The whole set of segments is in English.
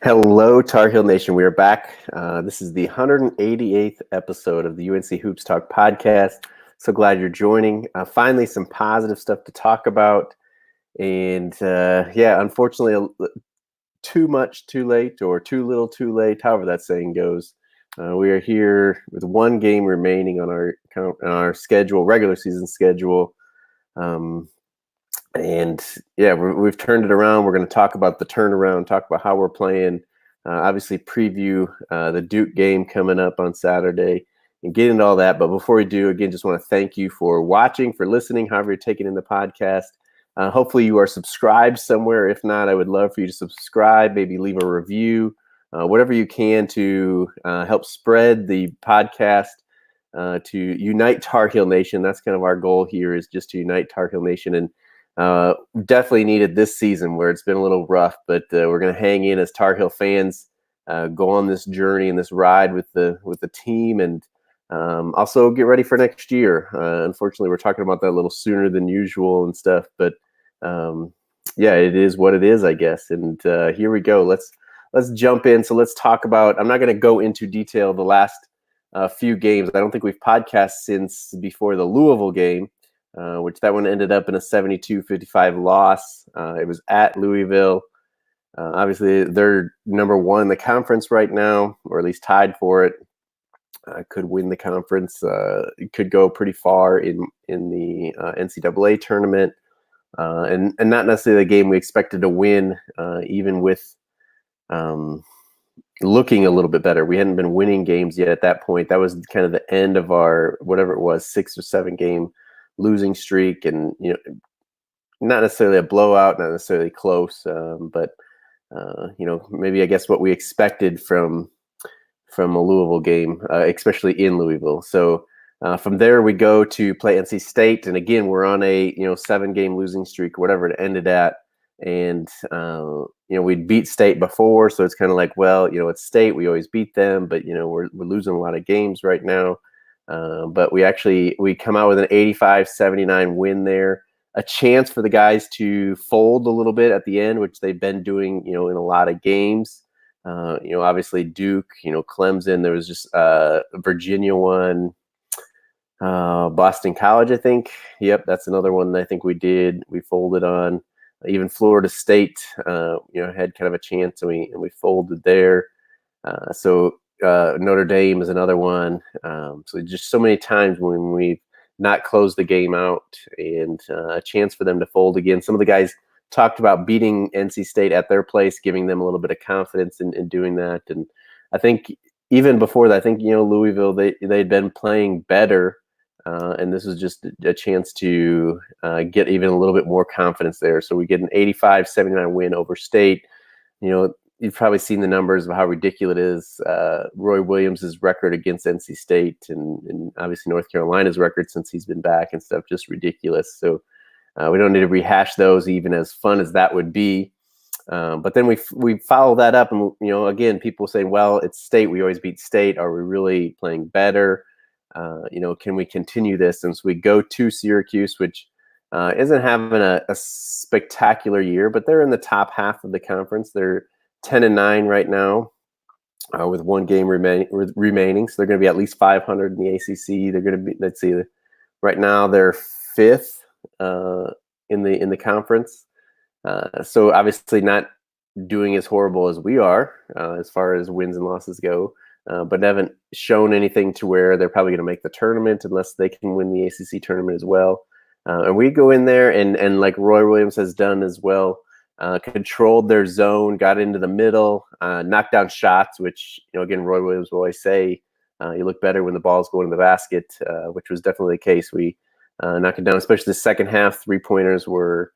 Hello, Tar Heel Nation. We are back. This is the 188th episode of the UNC Hoops Talk podcast. So glad you're joining. Finally, some positive stuff to talk about. And unfortunately, too much too late or too little too late, however that saying goes. We are here with one game remaining on our schedule, regular season schedule. We've turned it around. We're going to talk about the turnaround, talk about how we're playing, obviously preview the Duke game coming up on Saturday and get into all that. But before we do, again, just want to thank you for watching, for listening, however you're taking in the podcast. Hopefully you are subscribed somewhere. If not, I would love for you to subscribe, maybe leave a review, whatever you can to help spread the podcast, to unite Tar Heel Nation. That's kind of our goal here, is just to unite Tar Heel Nation. And definitely needed this season where it's been a little rough, but we're going to hang in as Tar Heel fans, go on this journey and this ride with the team, and also get ready for next year. Unfortunately, we're talking about that a little sooner than usual and stuff, but it is what it is, I guess. And here we go. Let's jump in. So let's talk about. I'm not going to go into detail the last few games. I don't think we've podcast since before the Louisville game. Which that one ended up in a 72-55 loss. It was at Louisville. Obviously, they're number one in the conference right now, or at least tied for it. Could win the conference. Could go pretty far in the NCAA tournament, and not necessarily the game we expected to win, even with looking a little bit better. We hadn't been winning games yet at that point. That was kind of the end of our, whatever it was, 6 or 7 game losing streak, and not necessarily a blowout, not necessarily close, but maybe I guess what we expected from a Louisville game, especially in Louisville. So from there we go to play NC State, and again we're on a 7-game losing streak, whatever it ended at, and we'd beat State before, so it's kind of like, well, it's State, we always beat them, but we're losing a lot of games right now. But we come out with an 85-79 win there, a chance for the guys to fold a little bit at the end, which they've been doing, in a lot of games. Obviously Duke, Clemson, there was just Virginia one, Boston College, I think. Yep, that's another one that I think we folded on. Even Florida State, had kind of a chance, and we folded there. Notre Dame is another one. So just so many times when we've not closed the game out, and a chance for them to fold again. Some of the guys talked about beating NC State at their place, giving them a little bit of confidence in doing that. And I think even before that, I think, Louisville, they'd been playing better. And this was just a chance to get even a little bit more confidence there. So we get an 85-79 win over State. You've probably seen the numbers of how ridiculous it is. Roy Williams' record against NC State, and obviously North Carolina's record since he's been back and stuff, just ridiculous. So we don't need to rehash those, even as fun as that would be. But then we follow that up, and again, people say, well, it's State. We always beat State. Are we really playing better? Can we continue this? And so we go to Syracuse, which isn't having a spectacular year, but they're in the top half of the conference. They're 10-9 right now, with one game remaining. So they're going to be at least 500 in the ACC. They're going to be, let's see, right now they're 5th in the conference. So obviously not doing as horrible as we are as far as wins and losses go, but haven't shown anything to where they're probably going to make the tournament unless they can win the ACC tournament as well. And we go in there and like Roy Williams has done as well, controlled their zone, got into the middle, knocked down shots, which, again, Roy Williams will always say, you look better when the ball's going in the basket, which was definitely the case. We knocked it down, especially the second half. 3-pointers were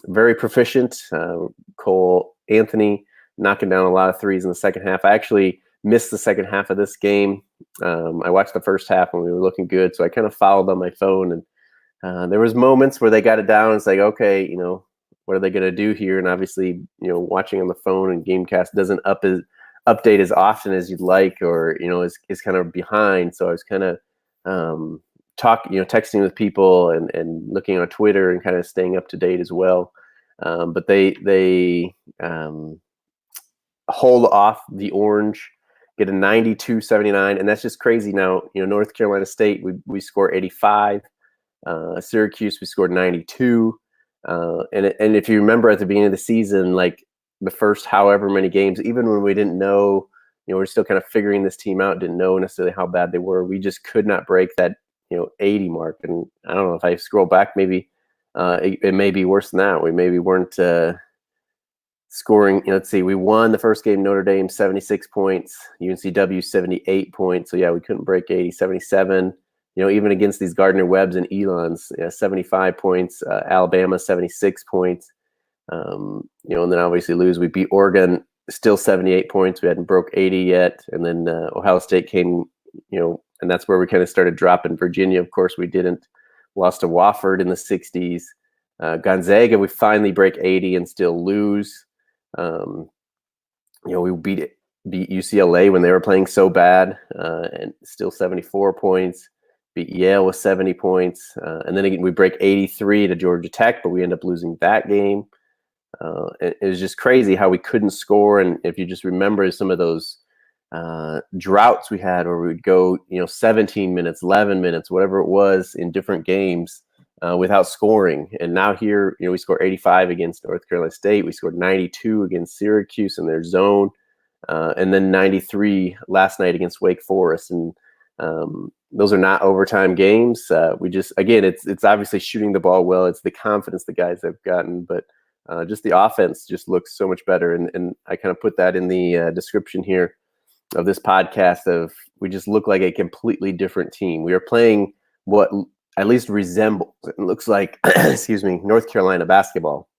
very proficient. Cole Anthony knocking down a lot of threes in the second half. I actually missed the second half of this game. I watched the first half when we were looking good, so I kind of followed on my phone, and there was moments where they got it down. It's like, okay, what are they going to do here? And obviously, watching on the phone and Gamecast doesn't update as often as you'd like, or is kind of behind. So I was kind of texting with people and looking on Twitter and kind of staying up to date as well. But they hold off the Orange, get a 92-79, and that's just crazy. Now, North Carolina State, we score 85. Syracuse, we scored 92. And if you remember at the beginning of the season, like the first however many games, even when we didn't know, we're still kind of figuring this team out, didn't know necessarily how bad they were. We just could not break that, 80 mark. And I don't know, if I scroll back, maybe it may be worse than that. We maybe weren't scoring. Let's see, we won the first game, Notre Dame 76 points, UNCW 78 points. So yeah, we couldn't break 80, 77. Even against these Gardner Webbs and Elons, 75 points, Alabama 76 points. And then obviously lose. We beat Oregon, still 78 points. We hadn't broke 80 yet. And then Ohio State came, and that's where we kind of started dropping. Virginia, of course, we didn't. Lost to Wofford in the 60s. Gonzaga, we finally break 80 and still lose. We beat UCLA when they were playing so bad, and still 74 points. Beat Yale with 70 points. And then again, we break 83 to Georgia Tech, but we end up losing that game. It was just crazy how we couldn't score. And if you just remember some of those droughts we had where we would go, 17 minutes, 11 minutes, whatever it was in different games without scoring. And now here, we scored 85 against North Carolina State. We scored 92 against Syracuse in their zone. And then 93 last night against Wake Forest. And those are not overtime games. We just, again, it's obviously shooting the ball well. It's the confidence the guys have gotten, but just the offense just looks so much better. And I kind of put that in the description here of this podcast of we just look like a completely different team. We are playing what at least resembles, it looks like, excuse me, North Carolina basketball.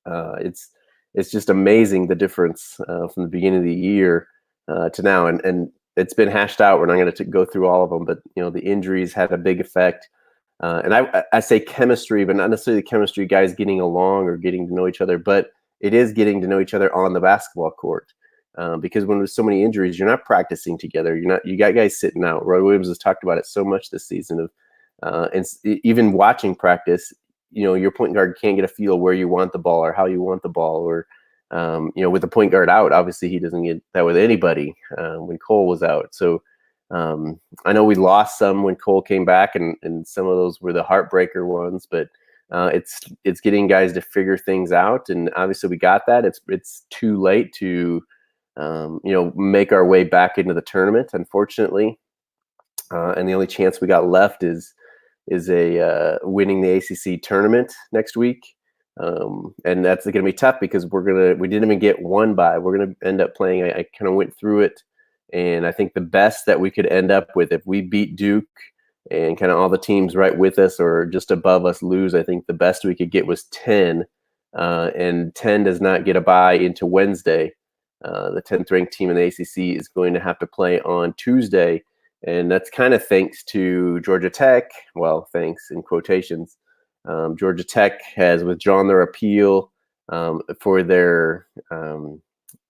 It's just amazing the difference from the beginning of the year to now. And it's been hashed out. We're not going to go through all of them, but the injuries had a big effect. And I say chemistry, but not necessarily chemistry, guys getting along or getting to know each other, but it is getting to know each other on the basketball court. Because when there's so many injuries, you're not practicing together. You got guys sitting out. Roy Williams has talked about it so much this season of, and even watching practice, your point guard can't get a feel where you want the ball or how you want the ball, or with the point guard out, obviously he doesn't get that with anybody when Cole was out. So I know we lost some when Cole came back, and some of those were the heartbreaker ones, but it's getting guys to figure things out. And obviously we got that. It's too late to, make our way back into the tournament, unfortunately. And the only chance we got left is a winning the ACC tournament next week. And that's going to be tough because we didn't even get one bye. We're going to end up playing. I kind of went through it, and I think the best that we could end up with, if we beat Duke and kind of all the teams right with us or just above us lose, I think the best we could get was 10. And 10 does not get a bye into Wednesday. The 10th ranked team in the ACC is going to have to play on Tuesday. And that's kind of thanks to Georgia Tech. Well, thanks in quotations. Georgia Tech has withdrawn their appeal for their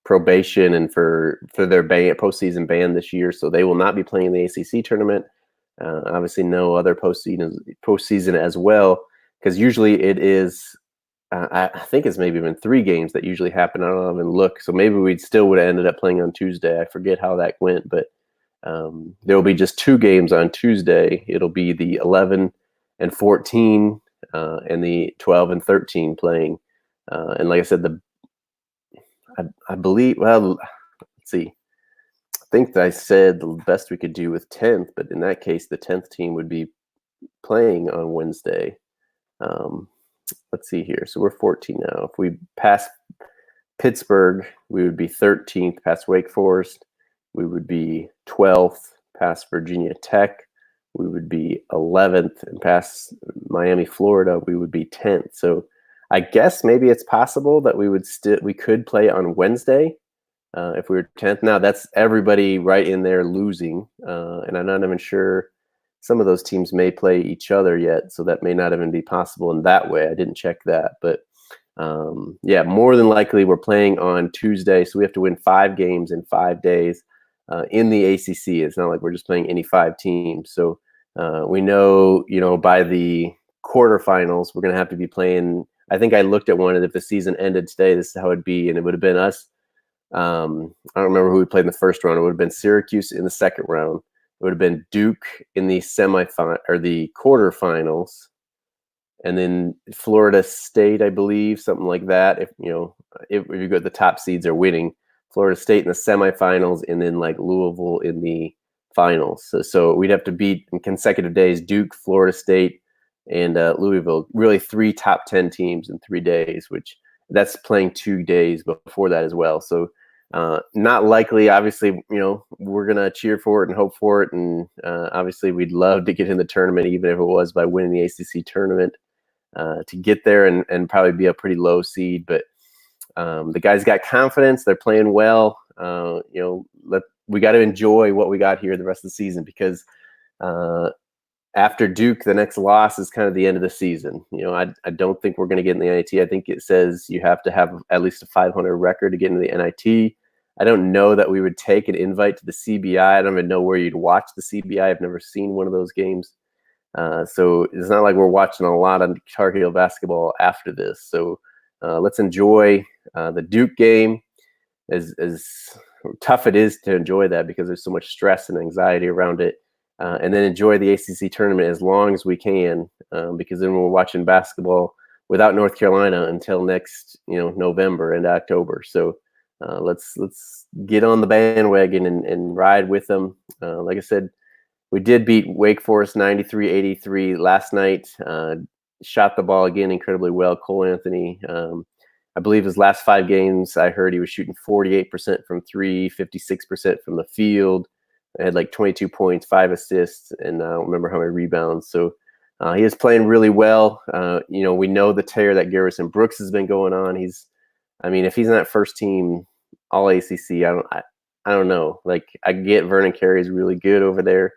probation and for their postseason ban this year. So they will not be playing the ACC tournament. Obviously, no other postseason as well, because usually it is. I think it's maybe been 3 games that usually happen. I don't even look. So maybe we still would have ended up playing on Tuesday. I forget how that went, but there will be just 2 games on Tuesday. It'll be the 11 and 14 and the 12 and 13 playing. And like I said, I believe, well, let's see. I think that I said the best we could do with 10th, but in that case, the 10th team would be playing on Wednesday. Let's see here. So we're 14 now. If we pass Pittsburgh, we would be 13th past Wake Forest. We would be 12th past Virginia Tech. We would be 11th, and past Miami, Florida, we would be 10th. So I guess maybe it's possible that we could play on Wednesday if we were 10th. Now that's everybody right in there losing, and I'm not even sure. Some of those teams may play each other yet, so that may not even be possible in that way. I didn't check that, but yeah, more than likely we're playing on Tuesday, so we have to win 5 games in 5 days in the ACC. It's not like we're just playing any 5 teams. So we know, by the quarterfinals, we're going to have to be playing. I think I looked at one, and if the season ended today, this is how it'd be, and it would have been us I don't remember who we played in the first round. It would have been Syracuse in the second round. It would have been Duke in the semifinal or the quarterfinals, and then Florida State, I believe, something like that. If you go, the top seeds are winning. Florida State in the semifinals, and then like Louisville in the finals. So we'd have to beat in consecutive days Duke, Florida State, and Louisville. Really, 3 top 10 teams in 3 days, which that's playing 2 days before that as well. So not likely. Obviously, we're gonna cheer for it and hope for it, and obviously we'd love to get in the tournament, even if it was by winning the ACC tournament. To get there and probably be a pretty low seed, but the guys got confidence. They're playing well. We got to enjoy what we got here the rest of the season, because after Duke, the next loss is kind of the end of the season. I don't think we're going to get in the NIT. I think it says you have to have at least a 500 record to get into the NIT. I don't know that we would take an invite to the CBI. I don't even know where you'd watch the CBI. I've never seen one of those games. So it's not like we're watching a lot of Tar Heel basketball after this. So let's enjoy the Duke game. As tough it is to enjoy that, because there's so much stress and anxiety around it, and then enjoy the ACC tournament as long as we can, because then we're watching basketball without North Carolina until next November and October. So let's get on the bandwagon and ride with them. Like I said, we did beat Wake Forest 93-83 last night. Shot the ball again incredibly well. Cole Anthony, I believe his last 5 games, I heard he was shooting 48% from 3, 56% from the field. I had like 22 points, 5 assists, and I don't remember how many rebounds. So he is playing really well. We know the tear that Garrison Brooks has been going on. If he's not first team All ACC, I don't know. Like, I get Vernon Carey is really good over there.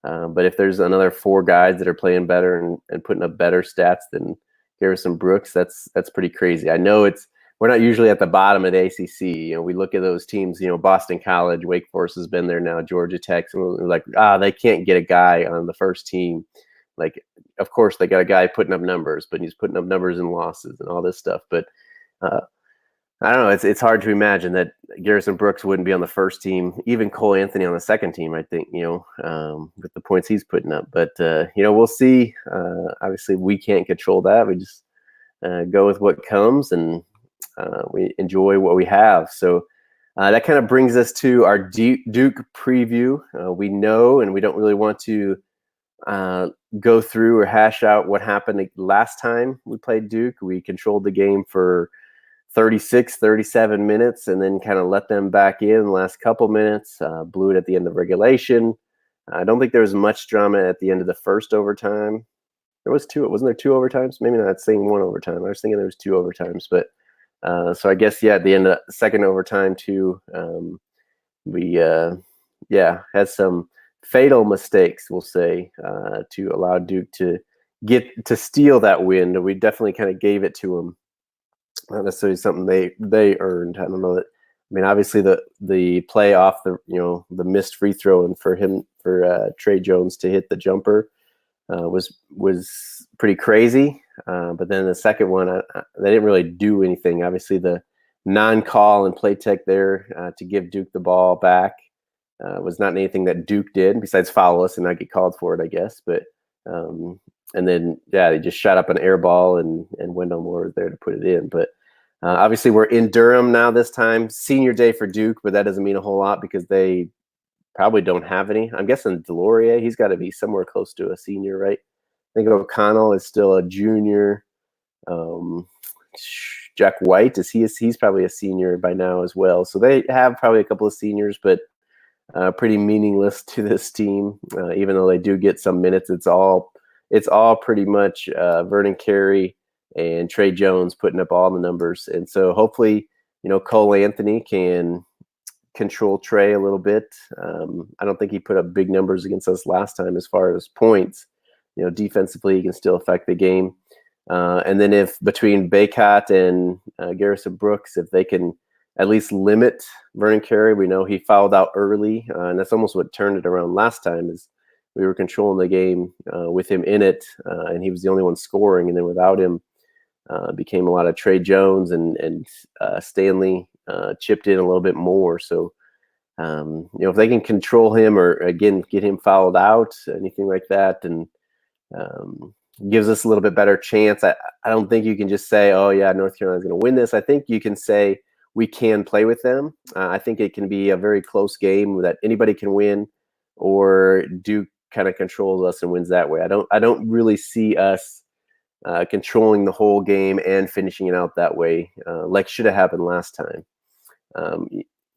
But if there's another 4 guys that are playing better and putting up better stats than Garrison Brooks, that's pretty crazy. I know we're not usually at the bottom of the ACC. We look at those teams, Boston College, Wake Forest has been there now, Georgia Tech, and we're like, they can't get a guy on the first team. Like, of course, they got a guy putting up numbers, but he's putting up numbers in losses and all this stuff. But I don't know. It's hard to imagine that Garrison Brooks wouldn't be on the first team, even Cole Anthony on the second team, I think, with the points he's putting up. But, we'll see. Obviously, we can't control that. We just go with what comes, and we enjoy what we have. So that kind of brings us to our Duke preview. We know, and we don't really want to go through or hash out what happened last time we played Duke. We controlled the game for 36, 37 minutes, and then kind of let them back in the last couple minutes, blew it at the end of regulation. I don't think there was much drama at the end of the first overtime. There was 2. Wasn't there 2 overtimes? Maybe not saying 1 overtime. I was thinking there was 2 overtimes. But so I guess, at the end of the second overtime too, we had some fatal mistakes, we'll say, to allow Duke to steal that win. We definitely kind of gave it to them. Not necessarily something they earned. I don't know that. Obviously the play off the missed free throw, and for Trey Jones to hit the jumper was pretty crazy. But then the second one, they didn't really do anything. Obviously the non-call and play tech there to give Duke the ball back was not anything that Duke did besides foul us and not get called for it, I guess. But and then, they just shot up an air ball, and Wendell Moore was there to put it in. But obviously, we're in Durham now this time. Senior day for Duke, but that doesn't mean a whole lot because they probably don't have any. I'm guessing Delorier, he's got to be somewhere close to a senior, right? I think O'Connell is still a junior. Jack White, he's probably a senior by now as well. So they have probably a couple of seniors, but pretty meaningless to this team. Even though they do get some minutes, it's all pretty much Vernon Carey and Trey Jones putting up all the numbers. And so hopefully, Cole Anthony can control Trey a little bit. I don't think he put up big numbers against us last time as far as points. Defensively, he can still affect the game. And then if between Baycott and Garrison Brooks, if they can at least limit Vernon Carey, we know he fouled out early. And that's almost what turned it around last time, is we were controlling the game with him in it, and he was the only one scoring. And then without him, became a lot of Trey Jones and Stanley chipped in a little bit more. So, if they can control him or, again, get him fouled out, anything like that, and gives us a little bit better chance. I don't think you can just say, oh, yeah, North Carolina's going to win this. I think you can say we can play with them. I think it can be a very close game that anybody can win, or Duke kind of controls us and wins that way. I don't really see us controlling the whole game and finishing it out that way, like should have happened last time.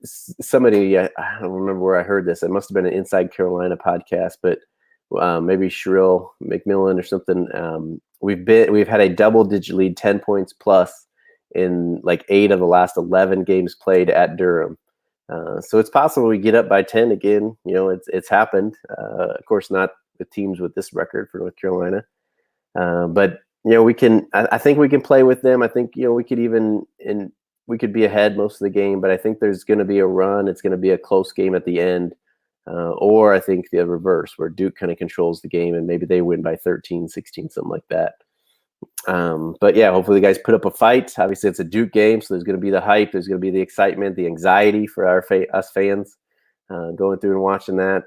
Somebody, I don't remember where I heard this. It must have been an Inside Carolina podcast, but maybe Shrill McMillan or something. We've had a double-digit lead, 10 points plus, in like 8 of the last 11 games played at Durham. So it's possible we get up by 10 again. It's happened. Of course, not with teams with this record for North Carolina, but we can. I think we can play with them. I think we could we could be ahead most of the game, but I think there's going to be a run. It's going to be a close game at the end. Or I think the reverse, where Duke kind of controls the game and maybe they win by 13, 16, something like that. But yeah, hopefully the guys put up a fight. Obviously, it's a Duke game, so there's going to be the hype. There's going to be the excitement, the anxiety for us fans going through and watching that.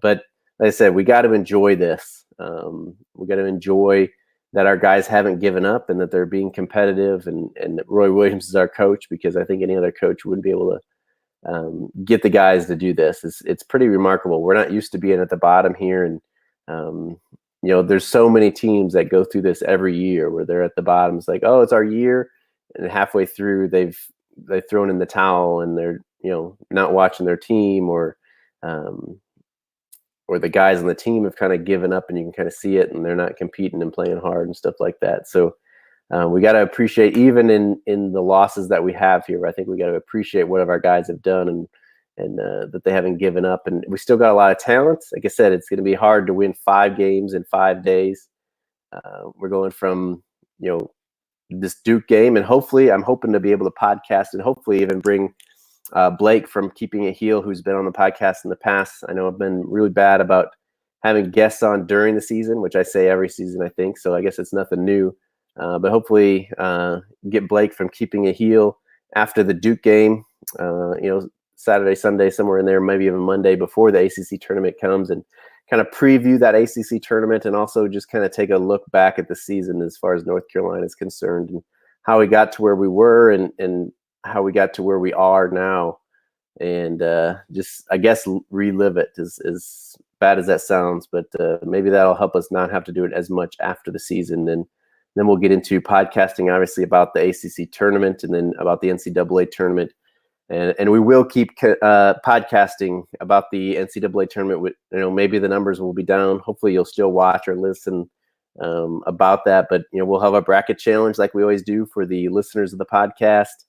But like I said, we got to enjoy this. We got to enjoy that our guys haven't given up and that they're being competitive, and that Roy Williams is our coach, because I think any other coach wouldn't be able to get the guys to do this. It's pretty remarkable. We're not used to being at the bottom here, and there's so many teams that go through this every year where they're at the bottom. It's like, oh, it's our year, and halfway through they've thrown in the towel and they're not watching their team, or the guys on the team have kind of given up, and you can kind of see it, and they're not competing and playing hard and stuff like that. So we got to appreciate, even in the losses that we have here, I think we got to appreciate what our guys have done, and that they haven't given up. And we still got a lot of talent. Like I said, it's going to be hard to win 5 games in 5 days. We're going from, this Duke game, and hopefully I'm hoping to be able to podcast and hopefully even bring Blake from Keeping It Heel, who's been on the podcast in the past. I know I've been really bad about having guests on during the season, which I say every season, I think. So I guess it's nothing new. But hopefully get Blake from Keeping It Heel after the Duke game, Saturday, Sunday, somewhere in there, maybe even Monday before the ACC tournament comes, and kind of preview that ACC tournament, and also just kind of take a look back at the season as far as North Carolina is concerned, and how we got to where we were, and how we got to where we are now, and just, I guess, relive it, as bad as that sounds, but maybe that'll help us not have to do it as much after the season. Then we'll get into podcasting, obviously, about the ACC tournament, and then about the NCAA tournament. And we will keep podcasting about the NCAA tournament. Maybe the numbers will be down. Hopefully you'll still watch or listen about that. But, we'll have a bracket challenge like we always do for the listeners of the podcast.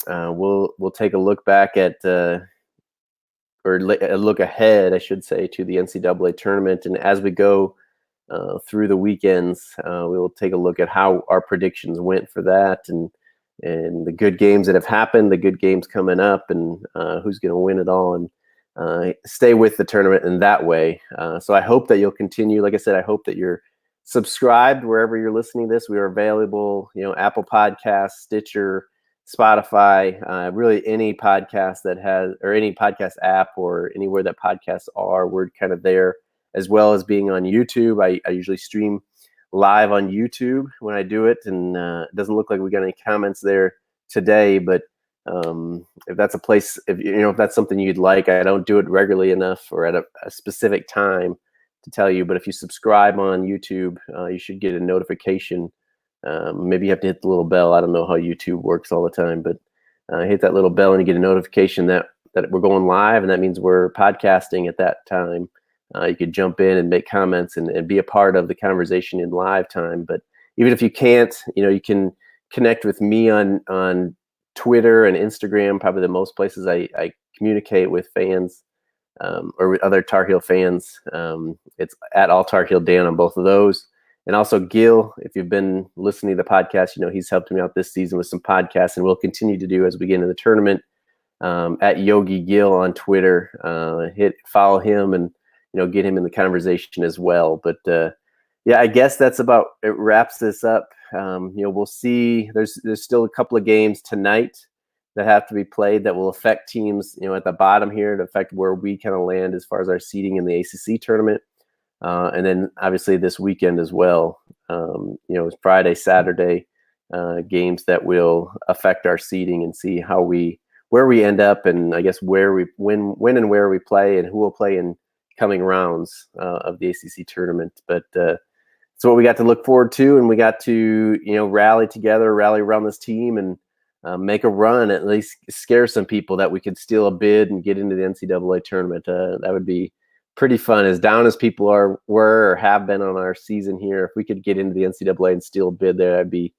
We'll take a look back at a look ahead, I should say, to the NCAA tournament. And as we go through the weekends, we will take a look at how our predictions went for that, and the good games that have happened, the good games coming up, and who's going to win it all, and stay with the tournament in that way. So I hope that you'll continue. Like I said, I hope that you're subscribed wherever you're listening to this. We are available, Apple Podcasts, Stitcher, Spotify, really any podcast that has, or any podcast app, or anywhere that podcasts are, we're kind of there, as well as being on YouTube. I usually stream live on YouTube when I do it, and it doesn't look like we got any comments there today, but if that's a place, if that's something you'd like, I don't do it regularly enough or at a specific time to tell you, but if you subscribe on YouTube, you should get a notification. Maybe you have to hit the little bell. I don't know how YouTube works all the time, but hit that little bell and you get a notification that we're going live, and that means we're podcasting at that time. You could jump in and make comments and be a part of the conversation in live time. But even if you can't, you can connect with me on Twitter and Instagram, probably the most places I communicate with fans or with other Tar Heel fans. It's at All Tar Heel Dan on both of those. And also Gil, if you've been listening to the podcast, he's helped me out this season with some podcasts, and will continue to do as we get into the tournament. At Yogi Gil on Twitter, follow him, and get him in the conversation as well. But I guess that's about it. Wraps this up. We'll see. There's still a couple of games tonight. that have to be played that will affect teams, at the bottom here, to affect where we kind of land as far as our seeding in the ACC tournament. And then obviously this weekend as well, it's Friday, Saturday games that will affect our seeding and see where we end up, and I guess when and where we play and who will play in coming rounds of the ACC tournament. But it's what we got to look forward to, and we got to rally together, rally around this team, and make a run, at least scare some people that we could steal a bid and get into the NCAA tournament. That would be pretty fun. As down as people were or have been on our season here, if we could get into the NCAA and steal a bid there, that'd be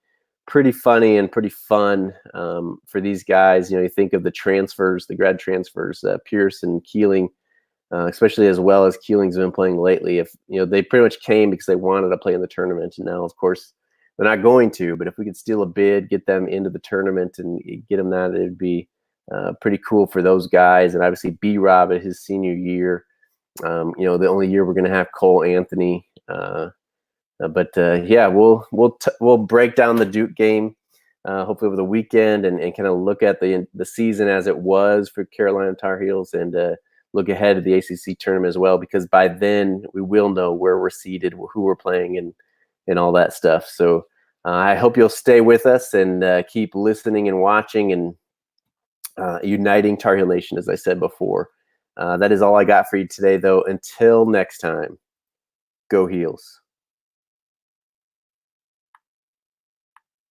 pretty funny and pretty fun for these guys. You think of the transfers, the grad transfers, Pierce and Keeling, especially as well as Keeling's been playing lately. If they pretty much came because they wanted to play in the tournament, and now of course they're not going to. But if we could steal a bid, get them into the tournament, and get them that, it'd be pretty cool for those guys. And obviously B-Rob at his senior year, the only year we're going to have Cole Anthony. But we'll break down the Duke game hopefully over the weekend, and kind of look at the season as it was for Carolina Tar Heels, and look ahead to the ACC tournament as well, because by then we will know where we're seated, who we're playing, and all that stuff. So I hope you'll stay with us and keep listening and watching and uniting Tar Heel Nation, as I said before. That is all I got for you today, though. Until next time, go Heels.